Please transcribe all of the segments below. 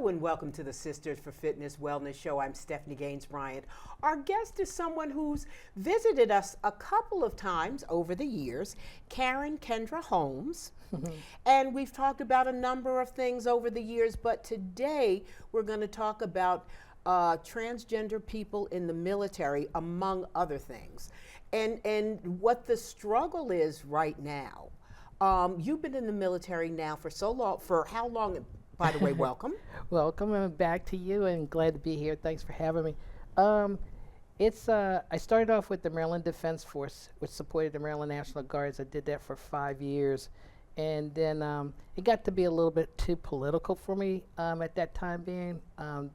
Hello and welcome to the Sisters for Fitness Wellness Show. I'm Stephanie Gaines-Bryant. Our guest is someone who's visited us a couple of times over the years, Karen Kendra Holmes. And we've talked about a number of things over the years, but today we're going to talk about transgender people in the military, among other things, and what the struggle is right now. You've been in the military now for so long. For how long? By the way, welcome. Welcome, and back to you, and glad to be here. Thanks for having me. I started off with the Maryland Defense Force, which supported the Maryland National Guards. I did that for 5 years, and then it got to be a little bit too political for me at that time being.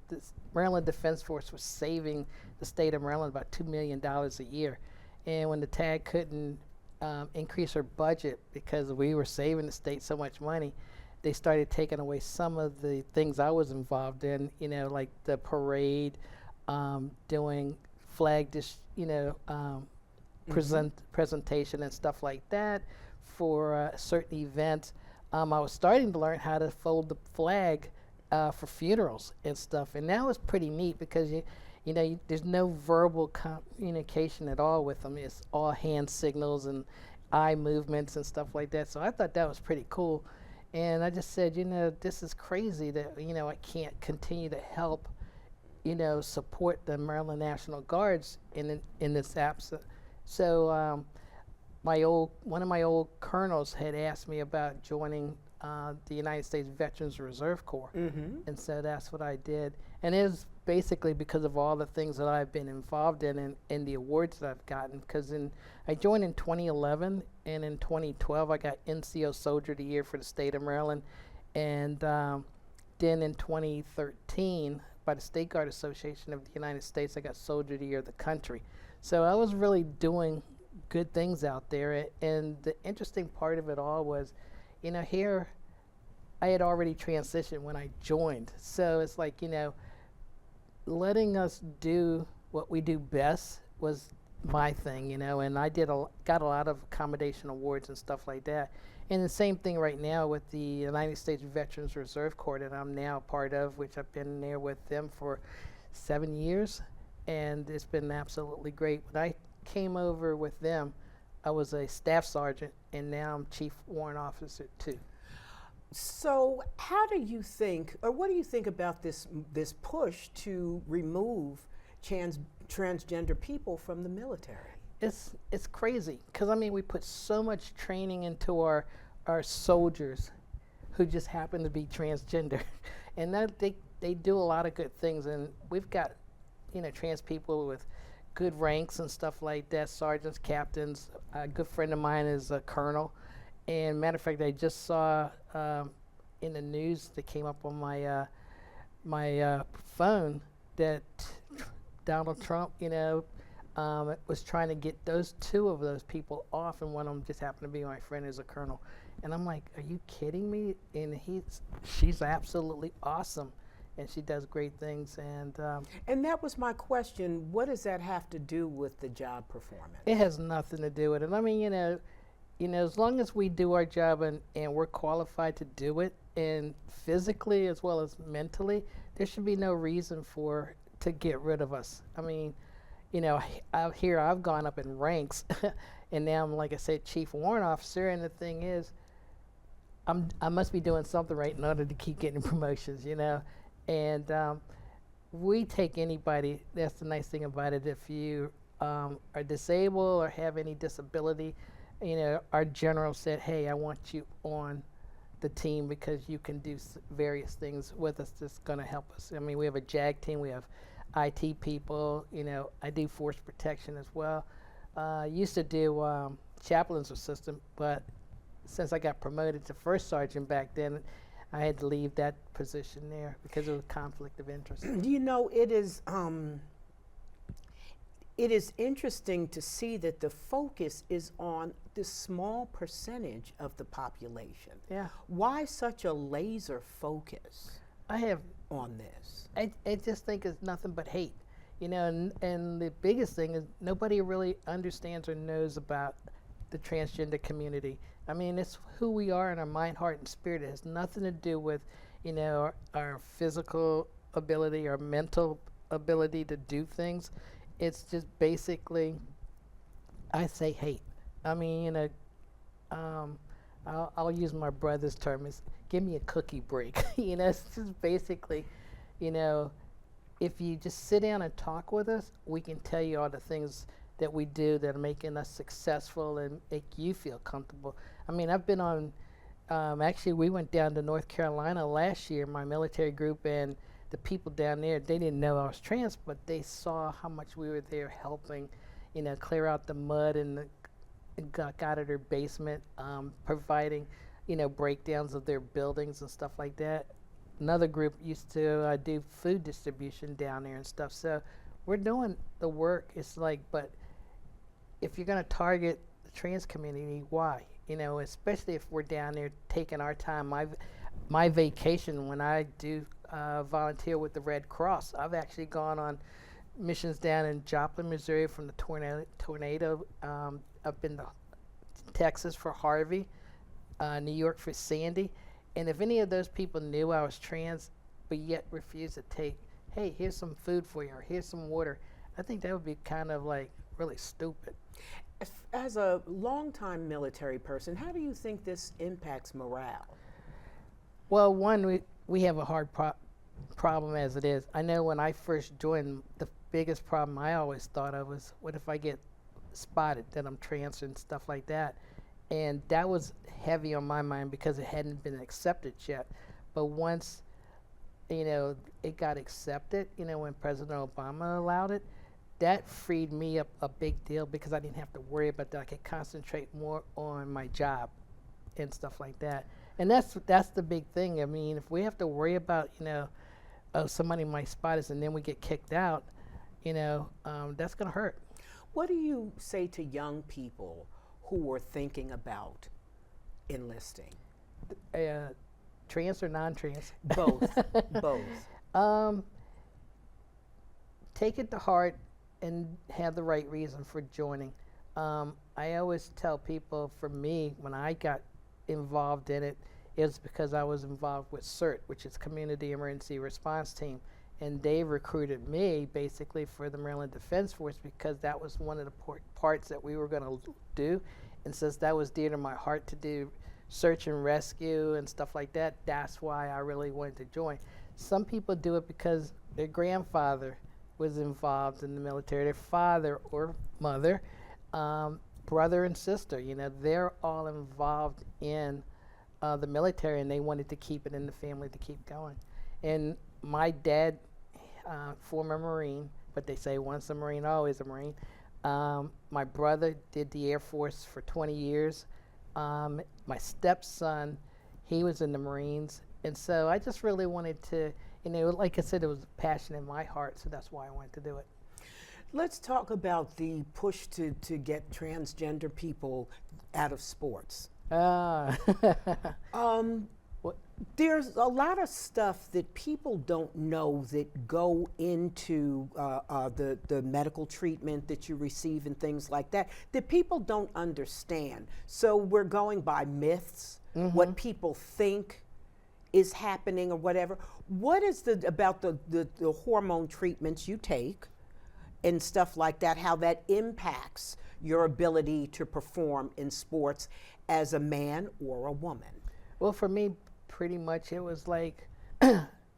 This Maryland Defense Force was saving the state of Maryland about $2 million a year, and when the TAG couldn't increase her budget because we were saving the state so much money, they started taking away some of the things I was involved in, you know, like the parade, doing flag, presentation and stuff like that for certain events. I was starting to learn how to fold the flag for funerals and stuff, and that was pretty neat because there's no verbal communication at all with them. It's all hand signals and eye movements and stuff like that. So I thought that was pretty cool. And I just said, this is crazy that, I can't continue to help, support the Maryland National Guards in this absence. So one of my old colonels had asked me about joining the United States Veterans Reserve Corps. And so that's what I did. And it was basically because of all the things that I've been involved in and the awards that I've gotten. Because I joined in 2011, and in 2012 I got NCO Soldier of the Year for the state of Maryland. And then in 2013, by the State Guard Association of the United States, I got Soldier of the Year of the country. So I was really doing good things out there. And the interesting part of it all was, here I had already transitioned when I joined. So it's like, letting us do what we do best was my thing, and I got a lot of accommodation awards and stuff like that. And the same thing right now with the United States Veterans Reserve Corps that I'm now part of, which I've been there with them for 7 years, and it's been absolutely great. When I came over with them, I was a staff sergeant, and now I'm chief warrant officer too. So how do you think, or what do you think about this push to remove transgender people from the military? It's crazy, because we put so much training into our soldiers who just happen to be transgender, and that they do a lot of good things. And we've got trans people with good ranks and stuff like that, sergeants, captains. A good friend of mine is a colonel. And matter of fact, I just saw in the news that came up on my my phone that Donald Trump, was trying to get two of those people off, and one of them just happened to be my friend who's a colonel. And I'm like, are you kidding me? And she's absolutely awesome, and she does great things. And that was my question. What does that have to do with the job performance? It has nothing to do with it. As long as we do our job and we're qualified to do it, and physically as well as mentally, there should be no reason to get rid of us. Out here I've gone up in ranks, and now I'm, like I said, chief warrant officer. And the thing is, I must be doing something right in order to keep getting promotions, And we take anybody. That's the nice thing about it. If you are disabled or have any disability, our general said, hey, I want you on the team because you can do various things with us that's going to help us. We have a JAG team, we have IT people, I do force protection as well. Used to do chaplain's assistant, but since I got promoted to first sergeant back then, I had to leave that position there because of a conflict of interest. It is interesting to see that the focus is on this small percentage of the population. Yeah. Why such a laser focus on this? I just think it's nothing but hate. And the biggest thing is nobody really understands or knows about the transgender community. It's who we are in our mind, heart, and spirit. It has nothing to do with, our physical ability, our mental ability to do things. It's just basically, I say hate. I mean, I'll use my brother's term, is give me a cookie break. It's just basically, you know, if you just sit down and talk with us, we can tell you all the things that we do that are making us successful and make you feel comfortable. I mean, I've been on, actually, we went down to North Carolina last year, my military group, and the people down there, they didn't know I was trans, but they saw how much we were there helping, clear out the mud and got out of their basement, providing, breakdowns of their buildings and stuff like that. Another group used to do food distribution down there and stuff. So we're doing the work. It's like, but if you're going to target the trans community, why? Especially if we're down there taking our time. My vacation, when I do volunteer with the Red Cross, I've actually gone on missions down in Joplin, Missouri from the tornado. I've been to Texas for Harvey, New York for Sandy. And if any of those people knew I was trans, but yet refused to take, hey, here's some food for you, or here's some water, I think that would be kind of like really stupid. As a longtime military person, how do you think this impacts morale? Well, one, we have a hard problem as it is. I know when I first joined, the biggest problem I always thought of was, what if I get spotted that I'm trans and stuff like that? And that was heavy on my mind because it hadn't been accepted yet. But once, it got accepted, when President Obama allowed it, that freed me up a big deal because I didn't have to worry about that. I could concentrate more on my job and stuff like that. And that's the big thing. I mean, if we have to worry about, oh, somebody might spot us and then we get kicked out, that's going to hurt. What do you say to young people who are thinking about enlisting? Trans or non-trans? Both. Both. Take it to heart and have the right reason for joining. I always tell people, for me, when I got involved in it, is because I was involved with CERT, which is Community Emergency Response Team. And they recruited me basically for the Maryland Defense Force because that was one of the parts that we were going to do. And since that was dear to my heart to do search and rescue and stuff like that, that's why I really wanted to join. Some people do it because their grandfather was involved in the military, their father or mother, brother and sister, they're all involved in the military, and they wanted to keep it in the family to keep going. And my dad, former Marine, but they say once a Marine, always a Marine. My brother did the Air Force for 20 years. My stepson, he was in the Marines. And so I just really wanted to, like I said, it was a passion in my heart, so that's why I wanted to do it. Let's talk about the push to get transgender people out of sports. There's a lot of stuff that people don't know that go into the medical treatment that you receive and things like that people don't understand. So we're going by myths, what people think is happening or whatever. What is about the hormone treatments you take and stuff like that, how that impacts your ability to perform in sports as a man or a woman? Well, for me, pretty much it was like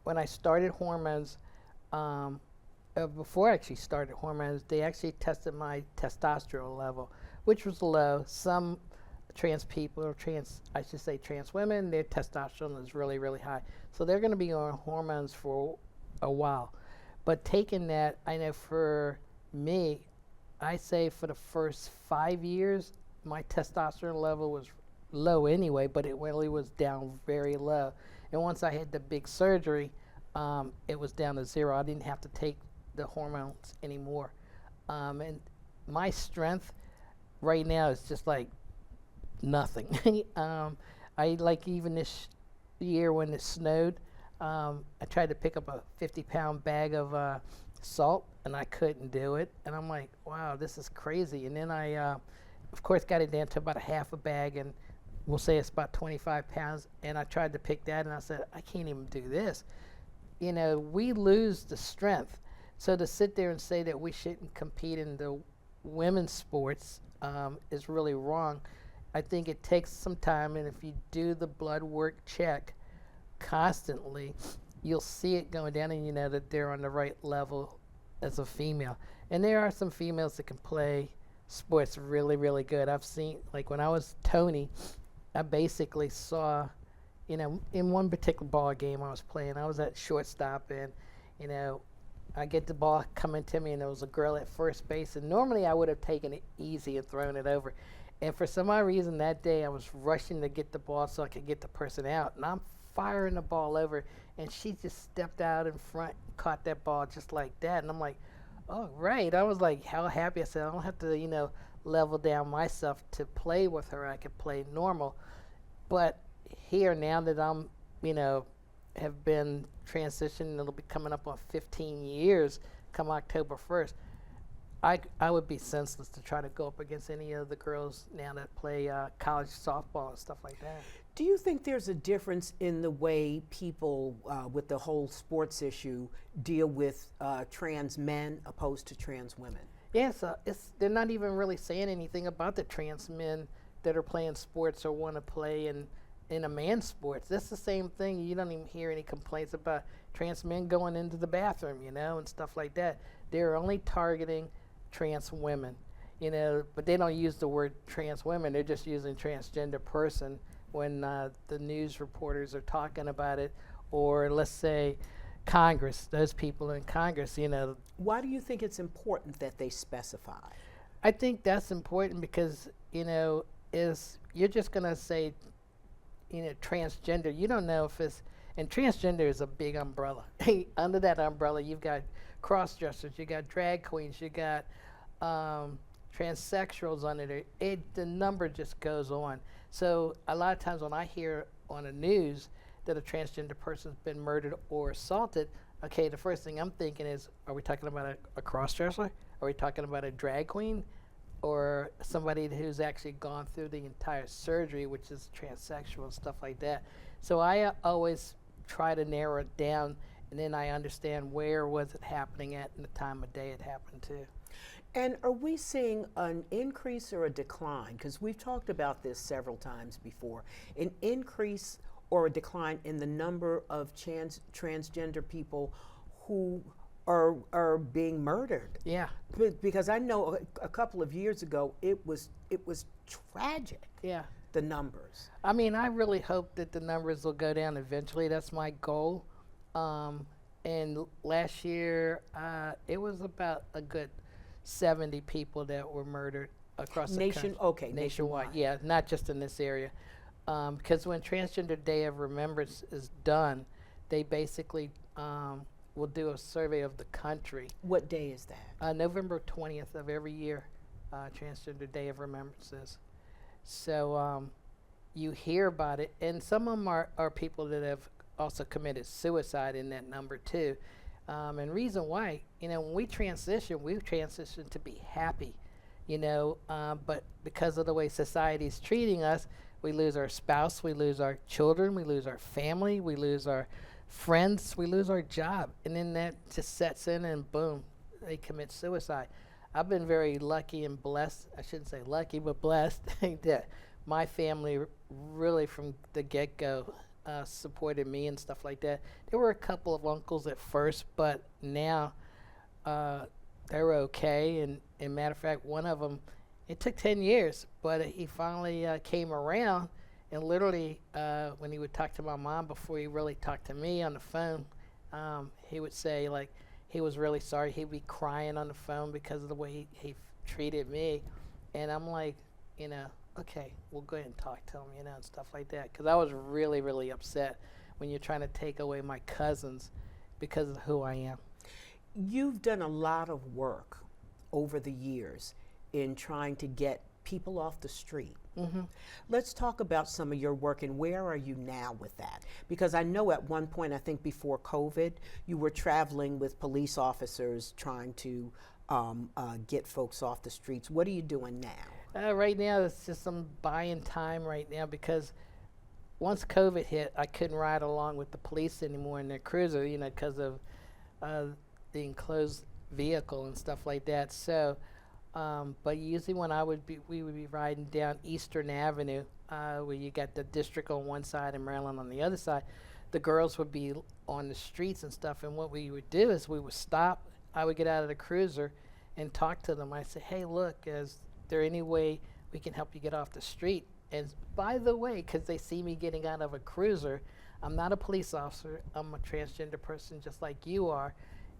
when I started hormones, before I actually started hormones, they actually tested my testosterone level, which was low. Some trans people, or trans women, their testosterone is really, really high. So they're going to be on hormones for a while. But taking that, I know for me, I say for the first 5 years, my testosterone level was low anyway, but it really was down very low. And once I had the big surgery, it was down to 0. I didn't have to take the hormones anymore. And my strength right now is just like nothing. I like even this year when it snowed, I tried to pick up a 50-pound bag of salt, and I couldn't do it. And I'm like, wow, this is crazy. And then I, of course, got it down to about a half a bag, and we'll say it's about 25 pounds, and I tried to pick that, and I said, I can't even do this. You know, we lose the strength. So to sit there and say that we shouldn't compete in the women's sports is really wrong. I think it takes some time, and if you do the blood work check constantly, you'll see it going down, and you know that they're on the right level as a female. And there are some females that can play sports really, really good. I've seen, like when I was Tony, I basically saw, you know, in one particular ball game I was playing, I was at shortstop, and, you know, I get the ball coming to me, and there was a girl at first base, and normally I would have taken it easy and thrown it over. And for some odd reason that day, I was rushing to get the ball so I could get the person out, and I'm firing the ball over, and she just stepped out in front, caught that ball just like that, and I'm like, oh, right. I was like, how happy. I said, I don't have to, you know, level down myself to play with her. I could play normal. But here, now that I'm, you know, have been transitioned, it'll be coming up on 15 years come October 1st, I would be senseless to try to go up against any of the girls now that play college softball and stuff like that. Do you think there's a difference in the way people with the whole sports issue deal with trans men opposed to trans women? Yes, they're not even really saying anything about the trans men that are playing sports or want to play in a man's sports. That's the same thing. You don't even hear any complaints about trans men going into the bathroom, you know, and stuff like that. They're only targeting trans women, you know, but they don't use the word trans women. They're just using transgender person when the news reporters are talking about it, or let's say Congress, those people in Congress, you know. Why do you think it's important that they specify? I think that's important because, you know, you're just going to say, you know, transgender. You don't know if it's, and transgender is a big umbrella. Under that umbrella, you've got cross-dressers, you got drag queens, you got transsexuals under it. The number just goes on. So a lot of times when I hear on the news that a transgender person's been murdered or assaulted, okay, the first thing I'm thinking is, are we talking about a cross-dresser? Are we talking about a drag queen? Or somebody who's actually gone through the entire surgery, which is transsexual and stuff like that. So I always try to narrow it down, and then I understand where was it happening at and the time of day it happened to. And are we seeing an increase or a decline? Because we've talked about this several times before. An increase or a decline in the number of transgender people who are being murdered. Yeah. Because I know a couple of years ago it was tragic. Yeah. The numbers. I mean, I really hope that the numbers will go down eventually. That's my goal. And last year, it was about a good 70 people that were murdered across the country. Okay, nationwide. Yeah, not just in this area. Because when Transgender Day of Remembrance is done, they basically will do a survey of the country. What day is that? November 20th of every year, Transgender Day of Remembrance is. So you hear about it, and some of them are people that have also committed suicide in that number too. And reason why, you know, when we transition to be happy, you know, but because of the way society's treating us, we lose our spouse, we lose our children, we lose our family, we lose our friends, we lose our job, and then that just sets in, and boom, they commit suicide. I've been very lucky and blessed, I shouldn't say lucky, but blessed, that my family really from the get-go supported me and stuff like that. There were a couple of uncles at first, but now they're okay, and matter of fact, one of them, it took 10 years, but he finally came around, and literally when he would talk to my mom before he really talked to me on the phone, he would say, like, he was really sorry. He'd be crying on the phone because of the way he treated me. And I'm like, you know, okay, we'll go ahead and talk to him, you know, and stuff like that. Because I was really, really upset when you're trying to take away my cousins because of who I am. You've done a lot of work over the years in trying to get people off the street. Mm-hmm. Let's talk about some of your work, and where are you now with that? Because I know at one point, I think before COVID, you were traveling with police officers trying to get folks off the streets. What are you doing now? Right now, it's just some buying time right now because once COVID hit, I couldn't ride along with the police anymore in their cruiser, you know, because of uh, the enclosed vehicle and stuff like that. So, but usually when we would be riding down Eastern Avenue, where you got the district on one side and Maryland on the other side. The girls would be on the streets and stuff, and what we would do is we would stop. I would get out of the cruiser and talk to them. I say, "Hey, look, is there any way we can help you get off the street?" And by the way, because they see me getting out of a cruiser, I'm not a police officer. I'm a transgender person just like you are,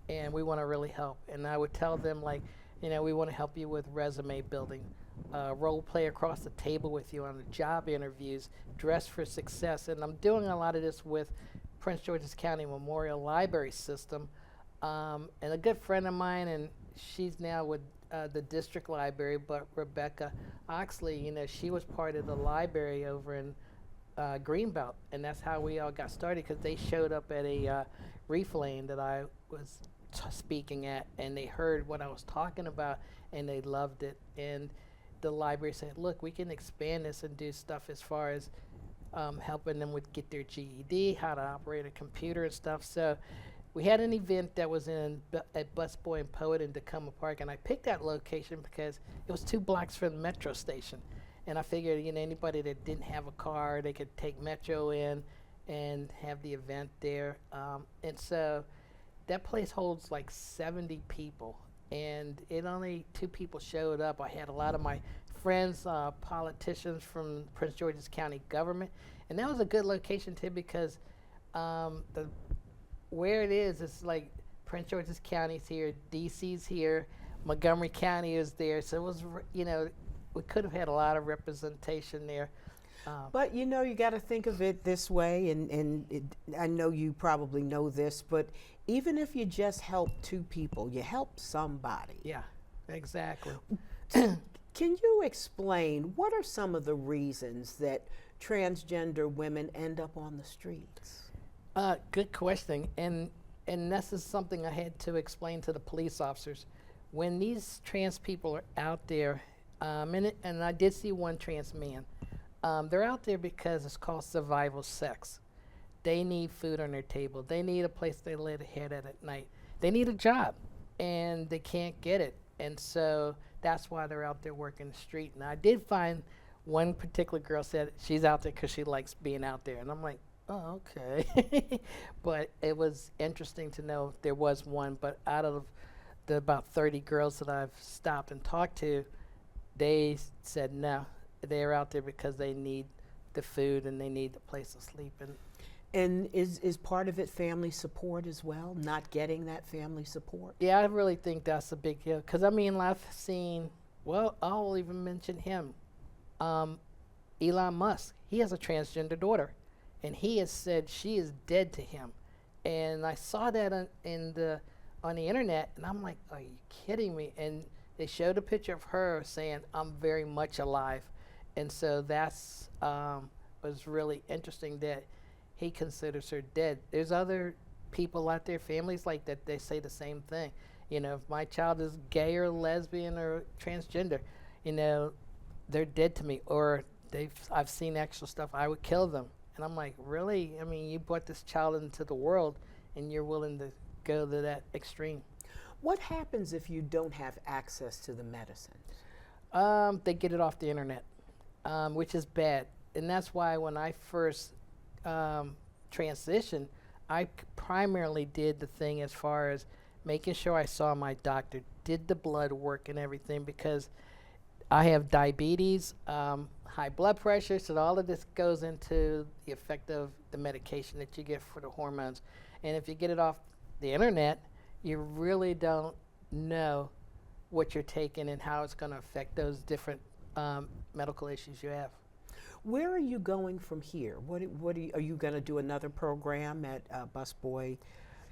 and we want to really help. And I would tell them, like, you know, we want to help you with resume building, role play across the table with you on the job interviews, dress for success. And I'm doing a lot of this with Prince George's County Memorial Library System. And a good friend of mine, and she's now with the district library, but Rebecca Oxley, you know, she was part of the library over in Greenbelt, and that's how we all got started because they showed up at a reef lane that I was speaking at, and they heard what I was talking about, and they loved it. And the library said, look, we can expand this and do stuff as far as helping them with get their GED, how to operate a computer and stuff. So we had an event that was at Busboy and Poet in Tacoma Park, and I picked that location because it was 2 blocks from the metro station. And I figured, you know, anybody that didn't have a car, they could take metro in and have the event there. And so that place holds like 70 people, and it only 2 people showed up. I had a lot of my friends, politicians from Prince George's County government, and that was a good location too because where it is, it's like Prince George's County's here, DC's here, Montgomery County is there, so it was, you know, we could have had a lot of representation there. But you know, you got to think of it this way, and I know you probably know this, but even if you just help 2 people, you help somebody. Yeah, exactly. Can you explain what are some of the reasons that transgender women end up on the streets? Good question, and this is something I had to explain to the police officers. When these trans people are out there, and I did see one trans man, they're out there because it's called survival sex. They need food on their table. They need a place they lay their head at night. They need a job, and they can't get it. And so that's why they're out there working the street. And I did find one particular girl said she's out there because she likes being out there. And I'm like, oh, okay. But it was interesting to know there was one. But out of the about 30 girls that I've stopped and talked to, they said no. They're out there because they need the food and they need the place to sleep. And is part of it family support as well, not getting that family support? Yeah, I really think that's a big deal. Because, I mean, I've seen, well, I'll even mention him. Elon Musk, he has a transgender daughter. And he has said she is dead to him. And I saw that on the internet, and I'm like, are you kidding me? And they showed a picture of her saying, I'm very much alive. And so that's was really interesting that he considers her dead. There's other people out there, families like that, they say the same thing. You know, if my child is gay or lesbian or transgender, you know, they're dead to me. Or I've seen actual stuff, I would kill them. And I'm like, really? I mean, you brought this child into the world and you're willing to go to that extreme. What happens if you don't have access to the medicine? They get it off the internet, which is bad. And that's why when I first transitioned, I primarily did the thing as far as making sure I saw my doctor, did the blood work and everything, because I have diabetes, high blood pressure, so all of this goes into the effect of the medication that you get for the hormones. And if you get it off the internet, you really don't know what you're taking and how it's going to affect those different medical issues you have. Where are you going from here? Are you going to do another program at Busboy?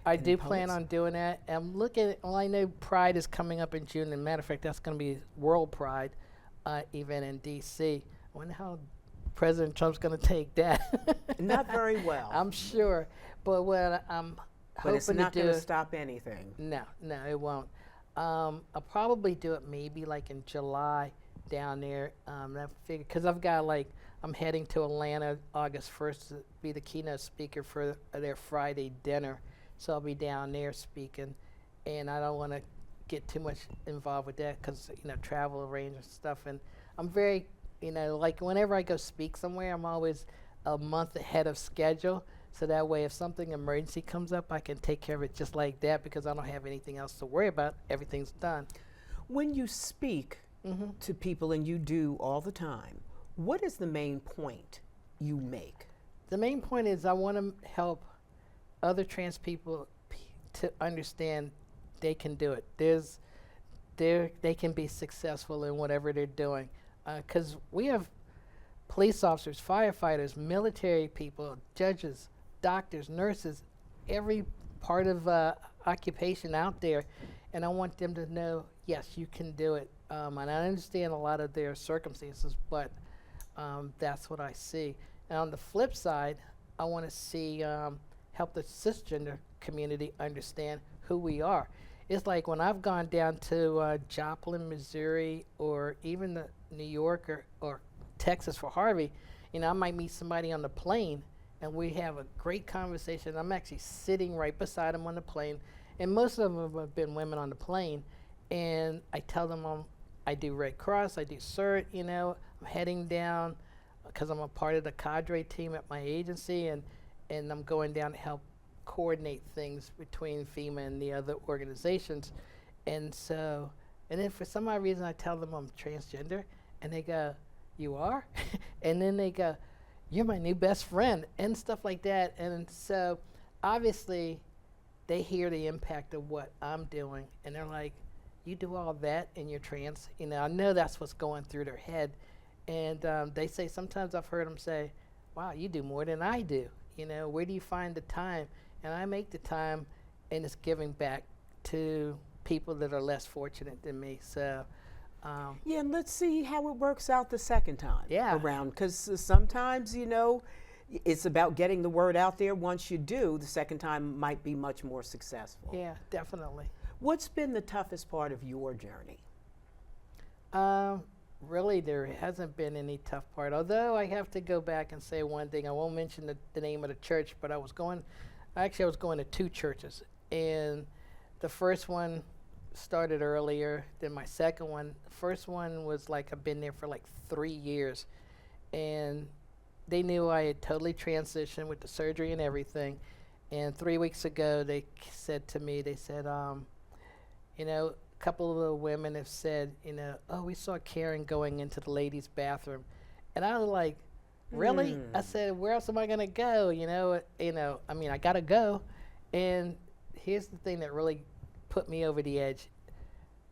I do plan on doing that. I'm looking at, well, I know Pride is coming up in June. As a matter of fact, that's going to be World Pride event in D.C. I wonder how President Trump's going to take that. Not very well. I'm sure. But what I'm hoping to do... But it's not going to stop anything. No, it won't. I'll probably do it maybe like in July down there. I figured because I've got like I'm heading to Atlanta August 1st to be the keynote speaker for their Friday dinner, so I'll be down there speaking, and I don't want to get too much involved with that because travel arrangements and stuff. And I'm very like whenever I go speak somewhere, I'm always a month ahead of schedule. So that way, if something emergency comes up, I can take care of it just like that because I don't have anything else to worry about. Everything's done. When you speak to people, and you do all the time, what is the main point you make? The main point is I want to help other trans people to understand they can do it. They can be successful in whatever they're doing. Because we have police officers, firefighters, military people, judges, doctors, nurses, every part of occupation out there, and I want them to know, yes, you can do it. And I understand a lot of their circumstances, but that's what I see. And on the flip side, I want to see help the cisgender community understand who we are. It's like when I've gone down to Joplin, Missouri, or even New York or Texas for Harvey, I might meet somebody on the plane, and we have a great conversation. I'm actually sitting right beside them on the plane, and most of them have been women on the plane, and I tell them I do Red Cross, I do CERT, I'm heading down because I'm a part of the cadre team at my agency, and I'm going down to help coordinate things between FEMA and the other organizations. And then for some odd reason I tell them I'm transgender, and they go, "You are?" And then they go, "You're my new best friend," and stuff like that. And so obviously they hear the impact of what I'm doing, and they're like, "You do all that and you're trans?" I know that's what's going through their head. And they say, sometimes I've heard them say, "Wow, you do more than I do. Where do you find the time?" And I make the time, and it's giving back to people that are less fortunate than me. So yeah, and let's see how it works out the second time around, because sometimes it's about getting the word out there. Once you do, the second time might be much more successful. Yeah, definitely. What's been the toughest part of your journey? Really, there hasn't been any tough part, although I have to go back and say one thing. I won't mention the name of the church, but I was going to two churches, and the first one started earlier than my second one. The first one was like I've been there for like 3 years, and they knew I had totally transitioned with the surgery and everything. And 3 weeks ago, they said to me, a couple of the women have said, "Oh, we saw Karen going into the ladies' bathroom," and I was like, "Really?" I said, "Where else am I gonna go?" I gotta go. And here's the thing that really put me over the edge.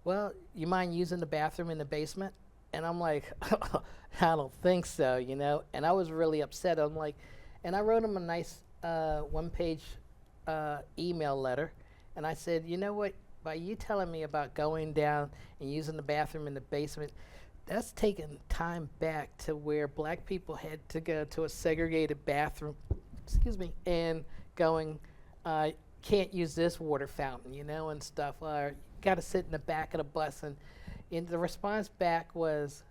"Well, you mind using the bathroom in the basement?" And I'm like, "I don't think so," And I was really upset. I'm like, and I wrote them a nice one-page email letter, and I said, "You know what? By you telling me about going down and using the bathroom in the basement, that's taking time back to where black people had to go to a segregated bathroom, and going, can't use this water fountain, and stuff, or got to sit in the back of the bus." And the response back was,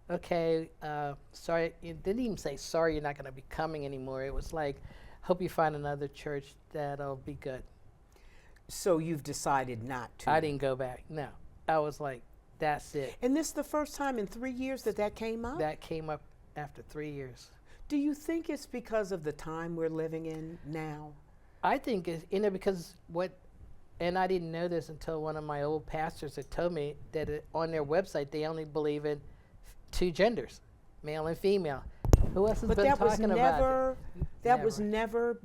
"Okay, sorry." It didn't even say, "Sorry, you're not going to be coming anymore." It was like, "Hope you find another church that'll be good." So you've decided not to? I didn't go back. No. I was like, that's it. And this is the first time in 3 years that came up? That came up after 3 years. Do you think it's because of the time we're living in now? I think it's, because and I didn't know this until one of my old pastors had told me that on their website, they only believe in two genders, male and female. Who else has been talking about it? That was never.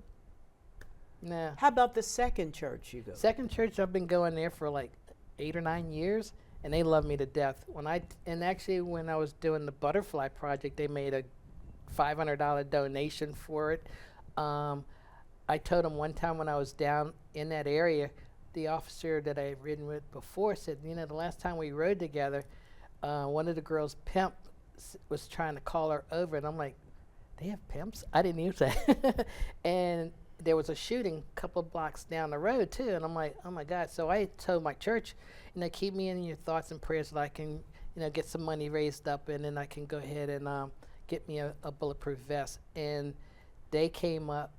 No. How about the second church you go? Second church, I've been going there for like 8 or 9 years, and they love me to death. And actually, when I was doing the Butterfly Project, they made a $500 donation for it. I told them one time when I was down in that area, the officer that I had ridden with before said, the last time we rode together, one of the girls' pimp was trying to call her over, and I'm like, they have pimps? I didn't use that. And there was a shooting a couple of blocks down the road too, and I'm like, oh my God. So I told my church, keep me in your thoughts and prayers so I can get some money raised up, and then I can go ahead and get me a bulletproof vest. And they came up.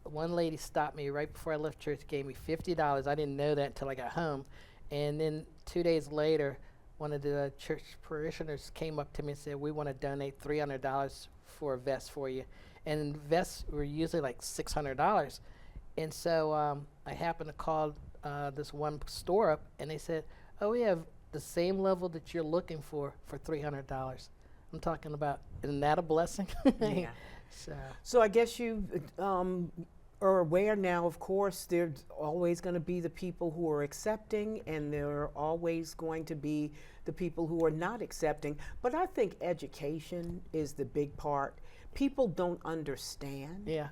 One lady stopped me right before I left church, gave me $50. I didn't know that until I got home. And then 2 days later, one of the church parishioners came up to me and said, we want to donate $300 for a vest for you. And vests were usually like $600. And so I happened to call this one store up, and they said, oh, we have the same level that you're looking for $300. I'm talking about, isn't that a blessing? Yeah. So So I guess you are aware now, of course, there's always going to be the people who are accepting, and there are always going to be the people who are not accepting. But I think education is the big part. People don't understand. yeah.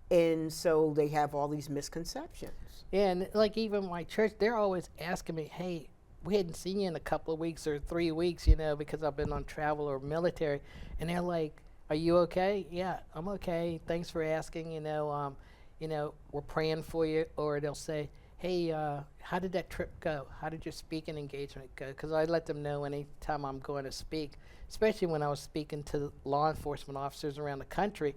And so they have all these misconceptions. Yeah, and like even my church, they're always asking me, hey, we hadn't seen you in a couple of weeks or 3 weeks, because I've been on travel or military. And they're like, are you okay? Yeah, I'm okay. Thanks for asking. We're praying for you. Or they'll say, hey, how did that trip go? How did your speaking engagement go? Because I let them know anytime I'm going to speak, especially when I was speaking to law enforcement officers around the country,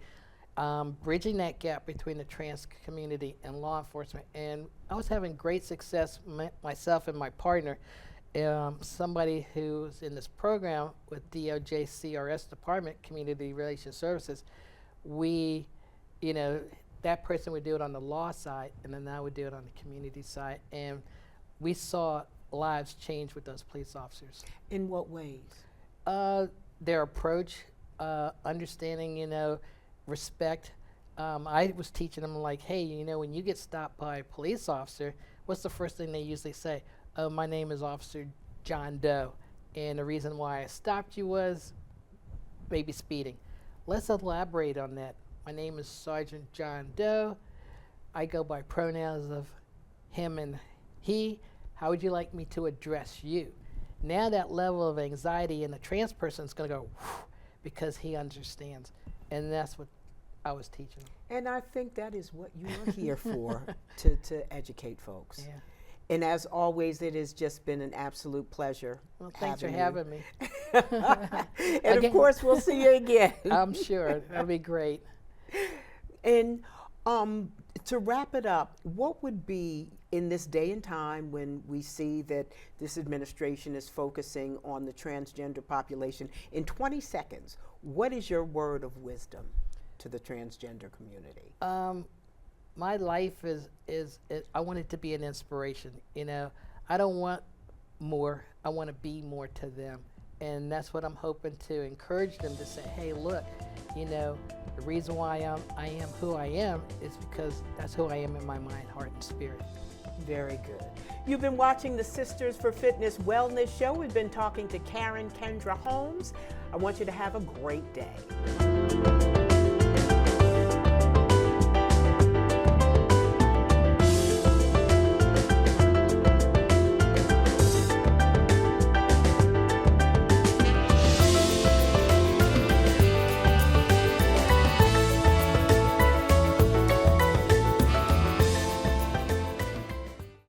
bridging that gap between the trans community and law enforcement. And I was having great success, myself and my partner, somebody who's in this program with DOJ CRS Department, Community Relations Services. We, that person would do it on the law side, and then I would do it on the community side. And we saw lives change with those police officers. In what ways? Their approach, understanding, respect. I was teaching them like, hey, when you get stopped by a police officer, what's the first thing they usually say? Oh, my name is Officer John Doe, and the reason why I stopped you was maybe speeding. Let's elaborate on that. My name is Sergeant John Doe. I go by pronouns of him and he. How would you like me to address you? Now that level of anxiety in the trans person is going to go because he understands. And that's what I was teaching. And I think that is what you are here for, to educate folks. Yeah. And as always, it has just been an absolute pleasure. Well, thanks for you. having me. And Again. of course, we'll see you again. I'm sure. That'll be great. And to wrap it up, what would be, in this day and time when we see that this administration is focusing on the transgender population, in 20 seconds, what is your word of wisdom to the transgender community? My life is I want it to be an inspiration. I don't want more. I want to be more to them. And that's what I'm hoping to encourage them to say, hey, look, the reason why I am who I am is because that's who I am in my mind, heart, and spirit. Very good. You've been watching the Sisters for Fitness Wellness Show. We've been talking to Karen Kendra Holmes. I want you to have a great day.